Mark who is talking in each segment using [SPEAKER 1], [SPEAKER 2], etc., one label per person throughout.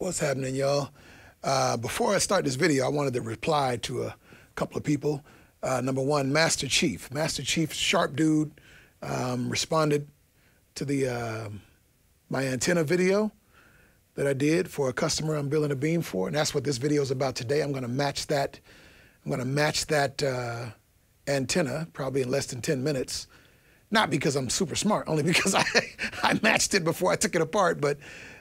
[SPEAKER 1] What's happening, y'all? Before I start this video, I wanted to reply to a couple of people. Number one, Master Chief. Master Chief, sharp dude, responded to the my antenna video that I did for a customer I'm building a beam for, and that's what this video is about today. I'm going to match that. I'm going to match that antenna probably in less than 10 minutes. Not because I'm super smart, only because I matched it before I took it apart, but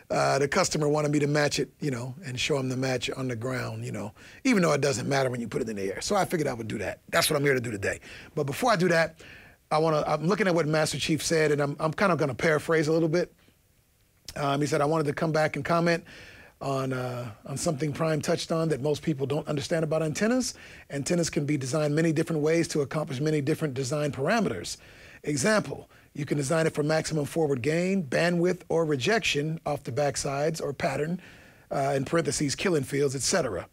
[SPEAKER 1] the customer wanted me to match it, you know, and show him the match on the ground, you know, even though it doesn't matter when you put it in the air. So I figured I would do that. That's what I'm here to do today. But before I do that, I'm looking at what Master Chief said, and I'm kind of going to paraphrase a little bit. He said, I wanted to come back and comment on something Prime touched on that most people don't understand about antennas. Antennas can be designed many different ways to accomplish many different design parameters. Example, you can design it for maximum forward gain, bandwidth, or rejection off the backsides or pattern, in parentheses, killing fields, etc.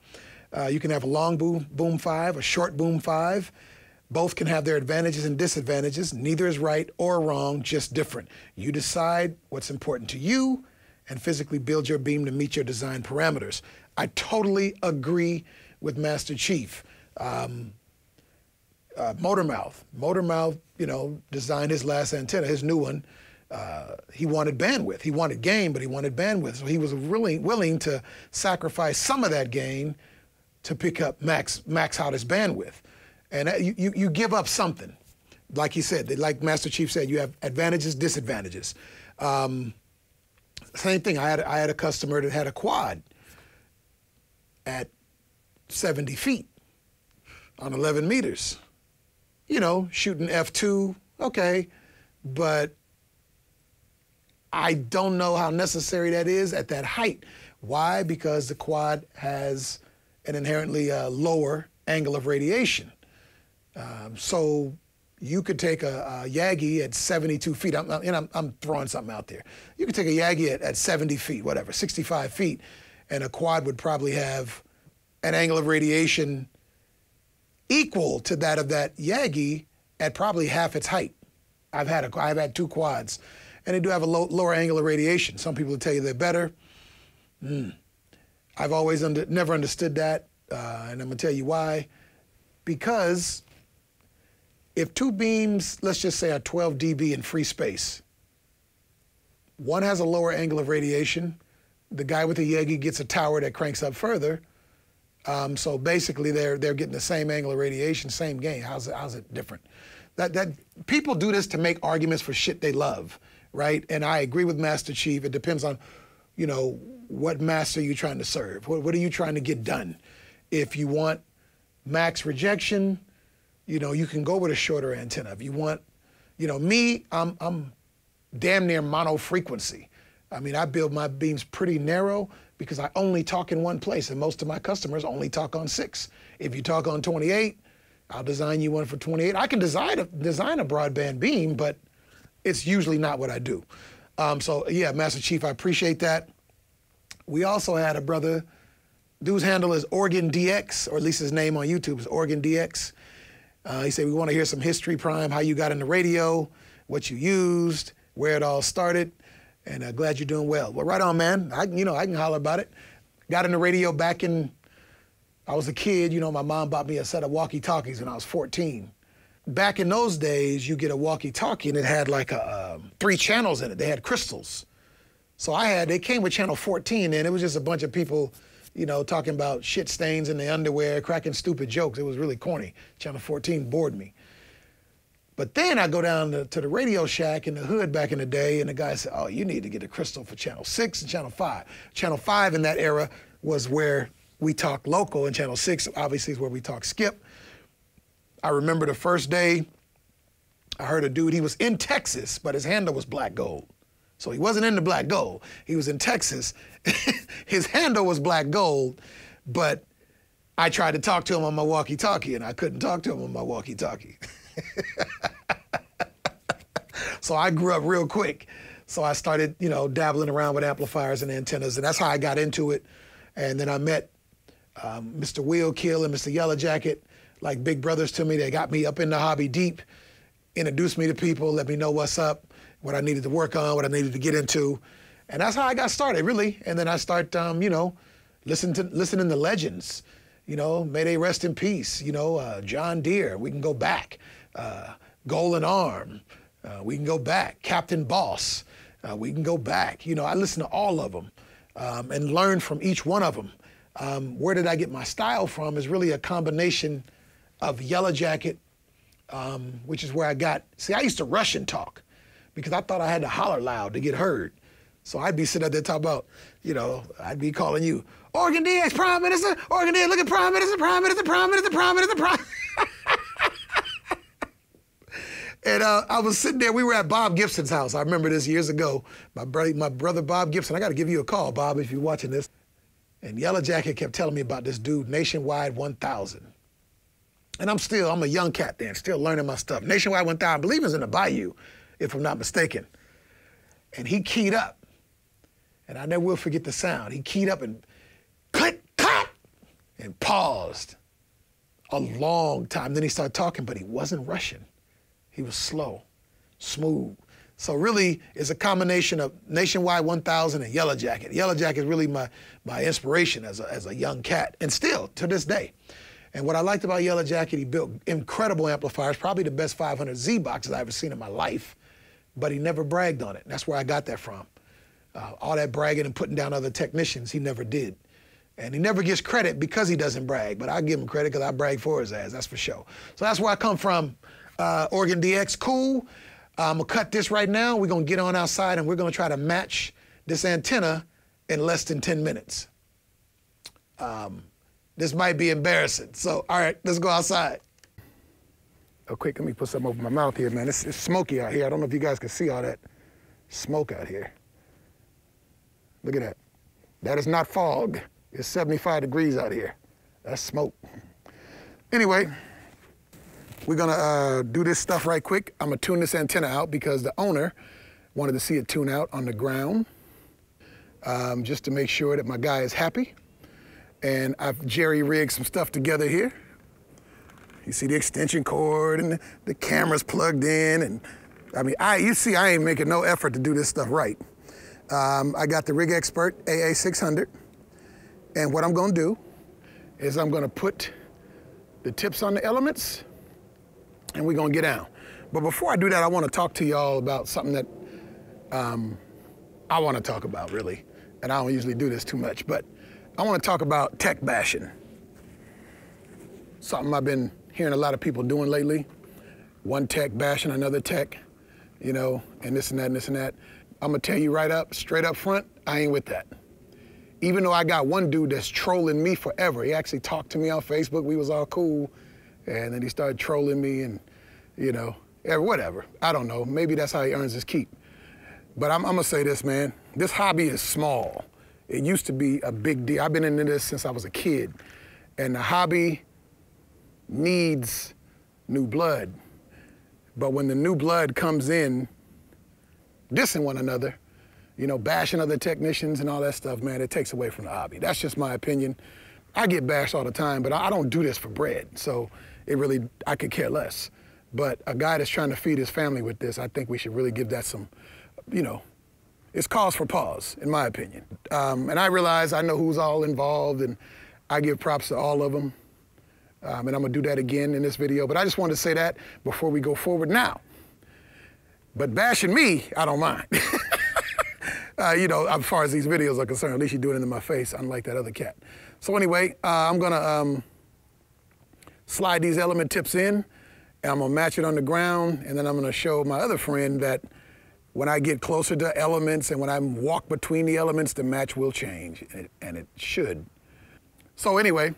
[SPEAKER 1] You can have a long boom 5, a short boom 5. Both can have their advantages and disadvantages. Neither is right or wrong, just different. You decide what's important to you and physically build your beam to meet your design parameters. I totally agree with Master Chief. Motormouth, you know, designed his last antenna, his new one. He wanted bandwidth. He wanted gain, but he wanted bandwidth. So he was really willing to sacrifice some of that gain to pick up max out his bandwidth. And you give up something. Like he said, like Master Chief said, you have advantages, disadvantages. Same thing, I had a customer that had a quad at 70 feet on 11 meters. You know, shooting F2, okay, but I don't know how necessary that is at that height. Why? Because the quad has an inherently lower angle of radiation. So you could take a Yagi at 72 feet. I'm throwing something out there. You could take a Yagi at 70 feet, whatever, 65 feet, and a quad would probably have an angle of radiation equal to that of that Yagi at probably half its height. I've had two quads, and they do have a lower angle of radiation. Some people will tell you they're better. I've always never understood that, and I'm gonna tell you why. Because if two beams, let's just say, are 12 dB in free space, one has a lower angle of radiation. The guy with the Yagi gets a tower that cranks up further. So basically, they're getting the same angle of radiation, same gain. How's it different? That people do this to make arguments for shit they love, right? And I agree with Master Chief. It depends on, you know, what master you're trying to serve. What are you trying to get done? If you want max rejection, you know, you can go with a shorter antenna. If you want, you know, me, I'm damn near mono frequency. I mean, I build my beams pretty narrow because I only talk in one place, and most of my customers only talk on 6. If you talk on 28, I'll design you one for 28. I can design a broadband beam, but it's usually not what I do. So yeah, Master Chief, I appreciate that. We also had a brother, dude's handle is Oregon DX, or at least his name on YouTube is Oregon DX. He said, we want to hear some history, Prime, how you got into radio, what you used, where it all started. And glad you're doing well. Well, right on, man. I can holler about it. Got into radio back in, I was a kid. You know, my mom bought me a set of walkie-talkies when I was 14. Back in those days, you get a walkie-talkie and it had like 3 channels in it. They had crystals. So they came with channel 14, and it was just a bunch of people, you know, talking about shit stains in the underwear, cracking stupid jokes. It was really corny. Channel 14 bored me. But then I go down to the Radio Shack in the hood back in the day, and the guy said, oh, you need to get a crystal for channel 6 and channel 5. Channel 5 in that era was where we talk local, and channel 6 obviously is where we talk skip. I remember the first day I heard a dude, he was in Texas, but his handle was black gold. So he wasn't into black gold. He was in Texas. His handle was black gold, but I tried to talk to him on my walkie-talkie, and I couldn't talk to him on my walkie-talkie. So I grew up real quick. So I started, you know, dabbling around with amplifiers and antennas, and that's how I got into it. And then I met Mr. Wheel Kill and Mr. Yellow Jacket, like big brothers to me. They got me up in the hobby deep, introduced me to people, let me know what's up, what I needed to work on, what I needed to get into. And that's how I got started, really. And then I start, you know, listening to legends. You know, may they rest in peace. You know, John Deere, we can go back. Golden Arm, we can go back. Captain Boss, we can go back. You know, I listen to all of them and learn from each one of them. Where did I get my style from is really a combination of Yellow Jacket, which is where I got, see, I used to Russian talk because I thought I had to holler loud to get heard. So I'd be sitting out there talking about, you know, I'd be calling you, Oregon DX, Prime Minister, Oregon DX, look at Prime Minister, Prime Minister, Prime Minister, Prime Minister, Prime. And I was sitting there, we were at Bob Gibson's house. I remember this years ago. My brother Bob Gibson, I got to give you a call, Bob, if you're watching this. And Yellow Jacket kept telling me about this dude, Nationwide 1000. And I'm a young cat then, still learning my stuff. Nationwide 1000, I believe it was in the Bayou, if I'm not mistaken. And he keyed up. And I never will forget the sound. He keyed up and click, clap, and paused a long time. Then he started talking, but he wasn't Russian. He was slow, smooth. So really, it's a combination of Nationwide 1000 and Yellow Jacket. Yellow Jacket is really my inspiration as a young cat, and still to this day. And what I liked about Yellow Jacket, he built incredible amplifiers, probably the best 500Z boxes I've ever seen in my life, but he never bragged on it. That's where I got that from. All that bragging and putting down other technicians, he never did. And he never gets credit because he doesn't brag, but I give him credit because I brag for his ass, that's for sure. So that's where I come from. Oregon DX, cool. I'm gonna cut this right now. We're gonna get on outside and we're gonna try to match this antenna in less than 10 minutes. This might be embarrassing. So, all right, let's go outside. Oh, quick, let me put something over my mouth here, man. It's smoky out here. I don't know if you guys can see all that smoke out here. Look at that. That is not fog. It's 75 degrees out here. That's smoke. Anyway, we're gonna do this stuff right quick. I'm gonna tune this antenna out because the owner wanted to see it tune out on the ground, just to make sure that my guy is happy. And I've jerry-rigged some stuff together here. You see the extension cord and the camera's plugged in. And I mean, you see I ain't making no effort to do this stuff right. I got the Rig Expert AA600. And what I'm gonna do is I'm gonna put the tips on the elements and we're gonna get down. But before I do that, I wanna talk to y'all about something that I wanna talk about, really. And I don't usually do this too much, but I wanna talk about tech bashing. Something I've been hearing a lot of people doing lately. One tech bashing another tech, you know, and this and that and this and that. I'm gonna tell you straight up front, I ain't with that. Even though I got one dude that's trolling me forever. He actually talked to me on Facebook, we was all cool. And then he started trolling me and, you know, whatever. I don't know, maybe that's how he earns his keep. But I'm gonna say this, man. This hobby is small. It used to be a big deal. I've been into this since I was a kid. And the hobby needs new blood. But when the new blood comes in, dissing one another, you know, bashing other technicians and all that stuff, man, it takes away from the hobby. That's just my opinion. I get bashed all the time, but I don't do this for bread. So I could care less. But a guy that's trying to feed his family with this, I think we should really give that some, you know, it's cause for pause, in my opinion. And I realize I know who's all involved, and I give props to all of them. And I'm gonna do that again in this video. But I just wanted to say that before we go forward now. But bashing me, I don't mind. You know, as far as these videos are concerned, at least you do it into my face, unlike that other cat. So anyway, I'm gonna slide these element tips in, and I'm gonna match it on the ground, and then I'm gonna show my other friend that when I get closer to elements and when I walk between the elements, the match will change, and it should. So anyway,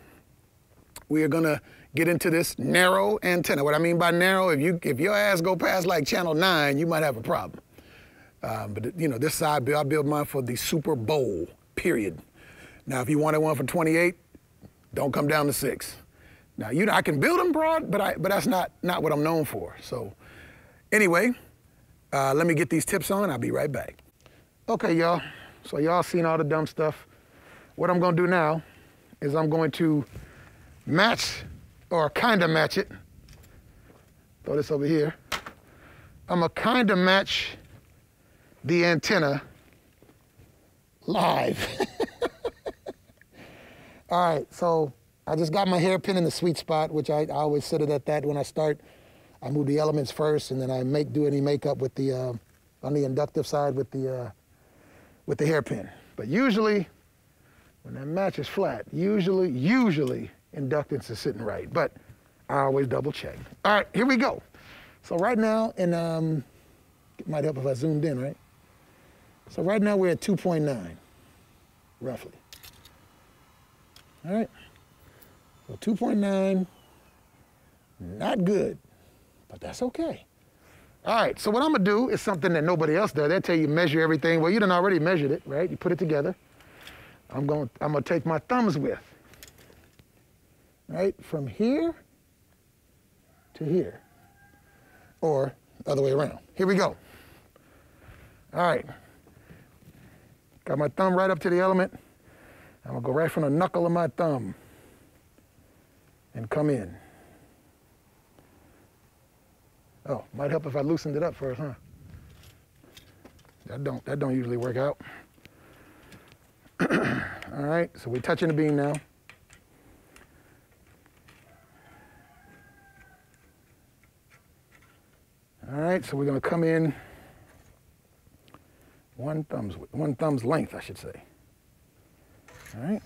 [SPEAKER 1] we are gonna get into this narrow antenna. What I mean by narrow, if your ass go past like channel 9, you might have a problem. But you know, this side, I build mine for the Super Bowl, period. Now, if you wanted one for 28, don't come down to 6. Now, you know, I can build them broad, but that's not what I'm known for. So anyway, let me get these tips on, I'll be right back. Okay, y'all, so y'all seen all the dumb stuff. What I'm gonna do now is I'm going to match, or kinda match it. Throw this over here. I'm gonna kinda match the antenna live. All right, so I just got my hairpin in the sweet spot, which I always set it at that when I start. I move the elements first, and then I do any makeup with the on the inductive side with the hairpin. But usually, when that match is flat, usually inductance is sitting right. But I always double check. All right, here we go. So right now, and it might help if I zoomed in, right? So right now we're at 2.9, roughly. All right, so 2.9, not good, but that's okay. All right, so what I'm gonna do is something that nobody else does. They tell you measure everything. Well, you done already measured it, right? You put it together. I'm gonna take my thumb's width, right? From here to here, or the other way around. Here we go. All right, got my thumb right up to the element. I'm gonna go right from the knuckle of my thumb and come in. Oh, might help if I loosened it up first, huh? That don't usually work out. All right, so we're touching the beam now. All right, so we're gonna come in one thumb's length, I should say. All right.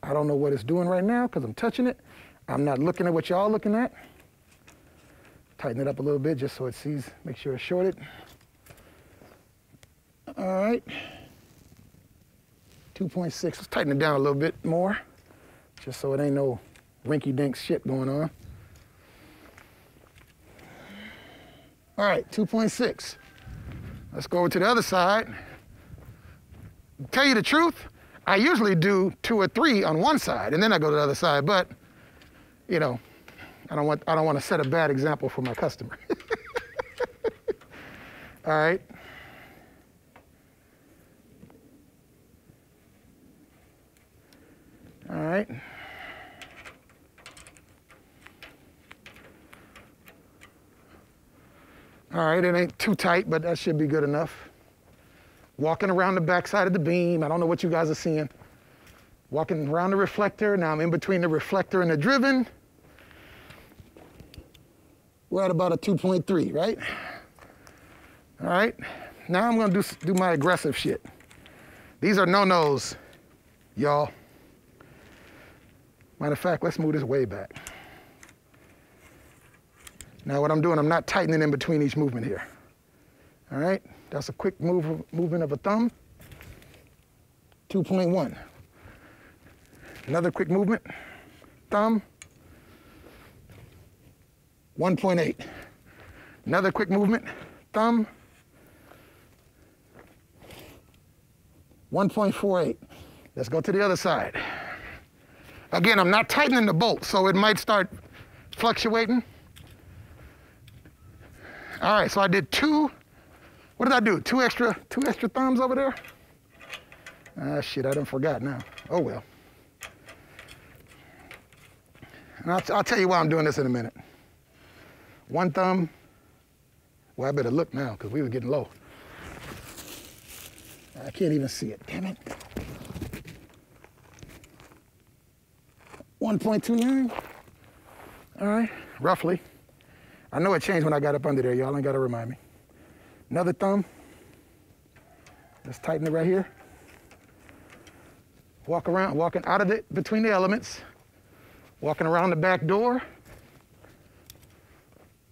[SPEAKER 1] I don't know what it's doing right now because I'm touching it. I'm not looking at what y'all looking at. Tighten it up a little bit just so it sees, make sure it's shorted. All right. 2.6, let's tighten it down a little bit more just so it ain't no rinky-dink shit going on. All right, 2.6. Let's go over to the other side. Tell you the truth, I usually do 2 or 3 on one side, and then I go to the other side. But, you know, I don't want to set a bad example for my customer. All right. All right. All right, it ain't too tight, but that should be good enough. Walking around the back side of the beam. I don't know what you guys are seeing. Walking around the reflector. Now I'm in between the reflector and the driven. We're at about a 2.3, right? All right. Now I'm gonna do my aggressive shit. These are no-nos, y'all. Matter of fact, let's move this way back. Now what I'm doing, I'm not tightening in between each movement here. All right, that's a quick movement of a thumb. 2.1. Another quick movement, thumb. 1.8. Another quick movement, thumb. 1.48. Let's go to the other side. Again, I'm not tightening the bolt, so it might start fluctuating. All right, so I did 2. What did I do? Two extra thumbs over there? Ah, shit, I done forgot now. Oh, well. And I'll tell you why I'm doing this in a minute. One thumb. Well, I better look now because we were getting low. I can't even see it, damn it. 1.29. All right, roughly. I know it changed when I got up under there, y'all ain't gotta remind me. Another thumb. Let's tighten it right here. Walk around, walking out of it between the elements. Walking around the back door.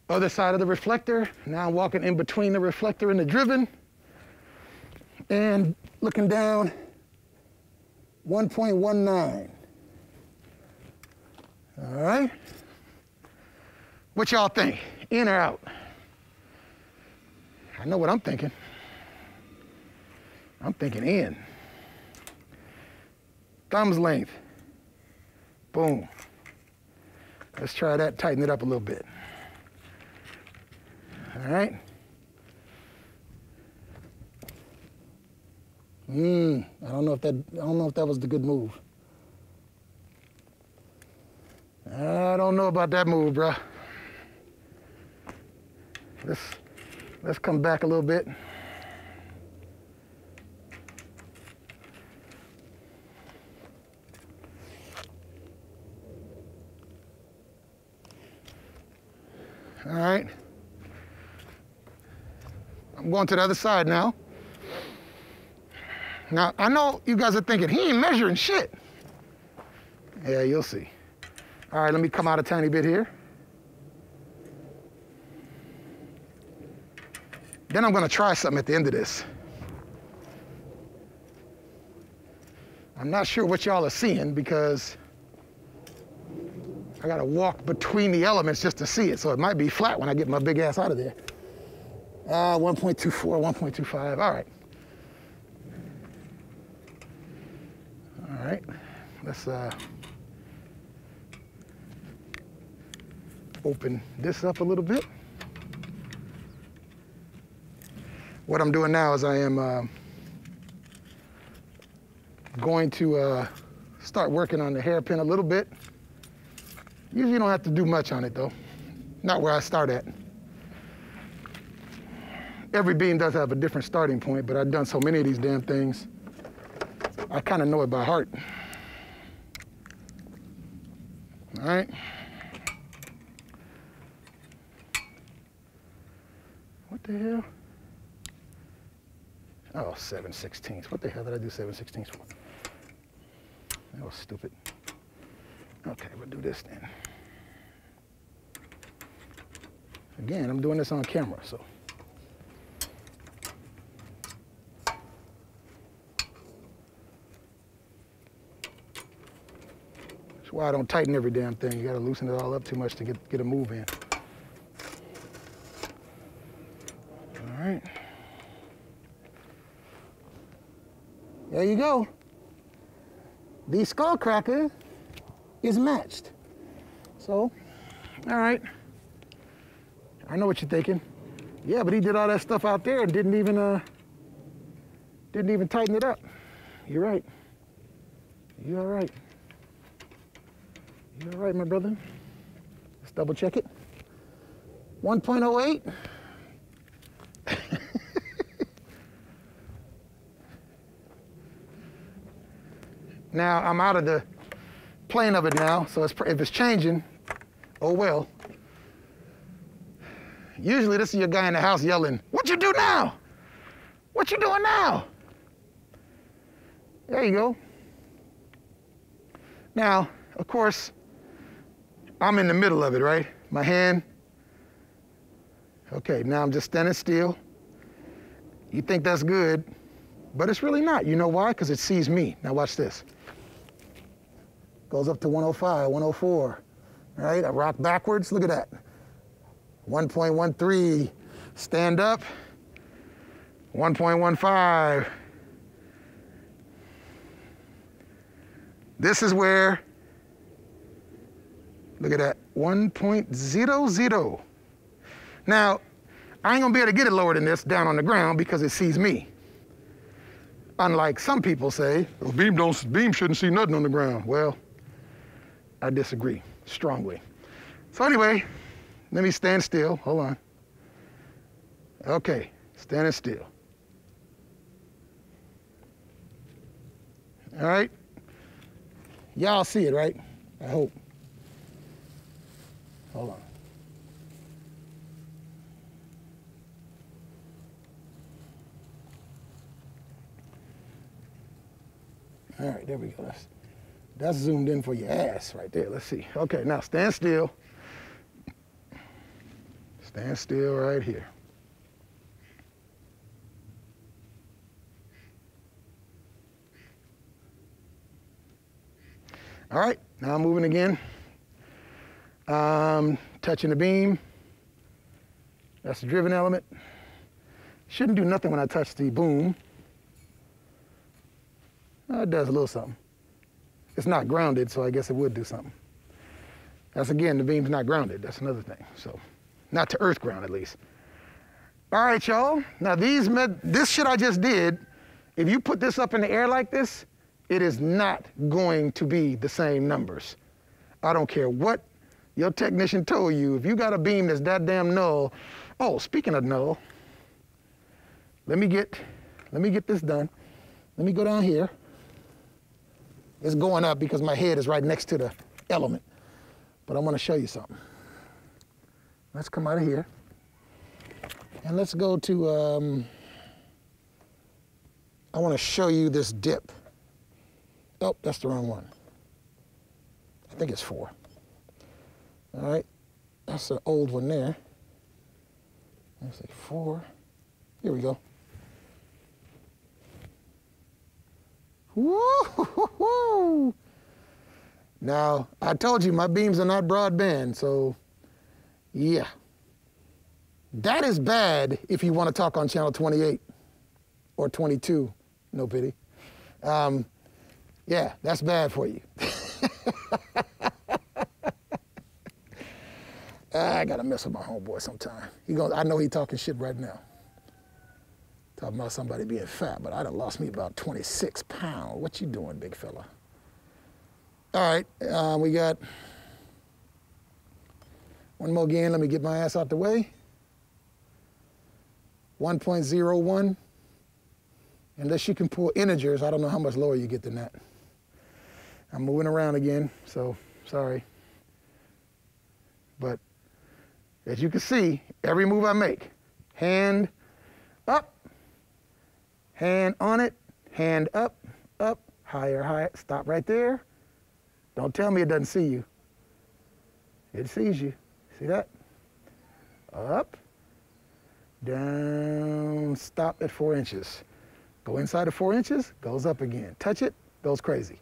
[SPEAKER 1] Other side of the reflector. Now I'm walking in between the reflector and the driven. And looking down, 1.19. All right. What y'all think? In or out? I know what I'm thinking. I'm thinking in. Thumb's length. Boom. Let's try that, tighten it up a little bit. All right. I don't know if that was the good move. I don't know about that move, bruh. Let's come back a little bit. All right. I'm going to the other side now. Now, I know you guys are thinking, he ain't measuring shit. Yeah, you'll see. All right, let me come out a tiny bit here. Then I'm gonna try something at the end of this. I'm not sure what y'all are seeing because I gotta walk between the elements just to see it, so it might be flat when I get my big ass out of there. 1.24, 1.25, all right. All right, let's open this up a little bit. What I'm doing now is I am going to start working on the hairpin a little bit. Usually you don't have to do much on it though. Not where I start at. Every beam does have a different starting point, but I've done so many of these damn things, I kind of know it by heart. All right. What the hell? Oh, 7/16. What the hell did I do 7/16 for? That was stupid. Okay, we'll do this then. Again, I'm doing this on camera, so. That's why I don't tighten every damn thing. You gotta loosen it all up too much to get a move in. All right. There you go. The Skullcracka is matched. So, all right. I know what you're thinking. Yeah, but he did all that stuff out there and didn't even tighten it up. You're right. You're all right. You're all right, my brother. Let's double check it. 1.08. Now, I'm out of the plane of it now, so if it's changing, oh well. Usually this is your guy in the house yelling, "What you do now? What you doing now?" There you go. Now, of course, I'm in the middle of it, right? My hand. Okay, now I'm just standing still. You think that's good, but it's really not. You know why? Because it sees me. Now watch this. Goes up to 105, 104, right? I rock backwards, look at that. 1.13, stand up, 1.15. This is where, look at that, 1.00. Now, I ain't gonna be able to get it lower than this down on the ground because it sees me. Unlike some people say, well, beam shouldn't see nothing on the ground. Well, I disagree strongly. So anyway, let me stand still. Hold on. Okay, standing still. All right. Y'all see it, right? I hope. Hold on. All right, there we go. That's zoomed in for your ass right there. Let's see. Okay, now stand still. Stand still right here. All right, now I'm moving again. Touching the beam. That's the driven element. Shouldn't do nothing when I touch the boom. It does a little something. It's not grounded, so I guess it would do something. That's again, the beam's not grounded. That's another thing. So, not to earth ground at least. All right, y'all. Now this shit I just did, if you put this up in the air like this, it is not going to be the same numbers. I don't care what your technician told you. If you got a beam that's that damn null, oh, speaking of null, let me get this done. Let me go down here. It's going up because my head is right next to the element. But I want to show you something. let's come out of here. And let's go to, I want to show you this dip. Oh, that's the wrong one. I think it's 4. All right, that's an old one there. Let's say 4. Here we go. Woo-hoo-hoo-hoo. Now, I told you my beams are not broadband, so yeah. That is bad if you want to talk on channel 28 or 22, no pity. Yeah, that's bad for you. I gotta mess with my homeboy sometime. I know he talking shit right now. Talking about somebody being fat, but I done lost me about 26 pounds. What you doing, big fella? All right, we got one more again. Let me get my ass out the way. 1.01. Unless you can pull integers, I don't know how much lower you get than that. I'm moving around again, so sorry. But as you can see, every move I make, hand up, hand on it, hand up, up, higher, higher. Stop right there. Don't tell me it doesn't see you. It sees you. See that? Up, down, stop at 4 inches. Go inside of 4 inches, goes up again. Touch it, goes crazy.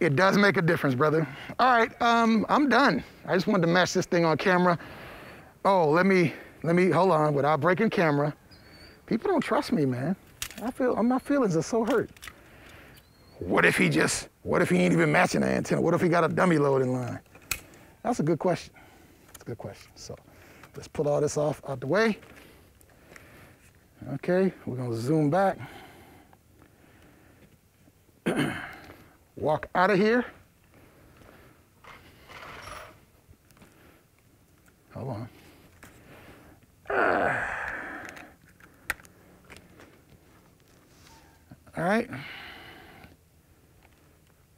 [SPEAKER 1] It does make a difference, brother. All right, I'm done. I just wanted to match this thing on camera. Oh, let me hold on, without breaking camera. People don't trust me, man. My feelings are so hurt. What if he ain't even matching the antenna? What if he got a dummy load in line? That's a good question. That's a good question. So let's pull all this out the way. Okay, we're gonna zoom back. Walk out of here. Hold on. All right.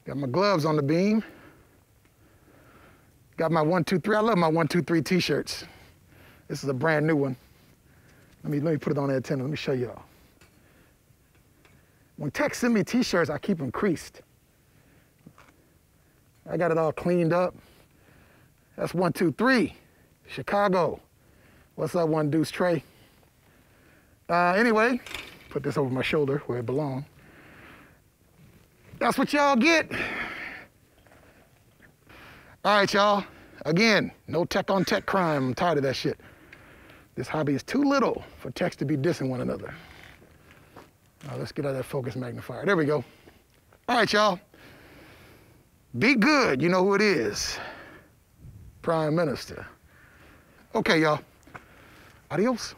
[SPEAKER 1] Got my gloves on the beam. Got my 1, 2, 3. I love my 1, 2, 3 t-shirts. This is a brand new one. Let me put it on the antenna. Let me show y'all. When techs send me t-shirts, I keep them creased. I got it all cleaned up. That's 1, 2, 3. Chicago. What's up, One Deuce Trey? Anyway, put this over my shoulder where it belongs. That's what y'all get. All right, y'all. Again, no tech on tech crime. I'm tired of that shit. This hobby is too little for techs to be dissing one another. Now let's get out of that focus magnifier. There we go. All right, y'all. Be good. You know who it is. Prime Minister. Okay, y'all. Adios.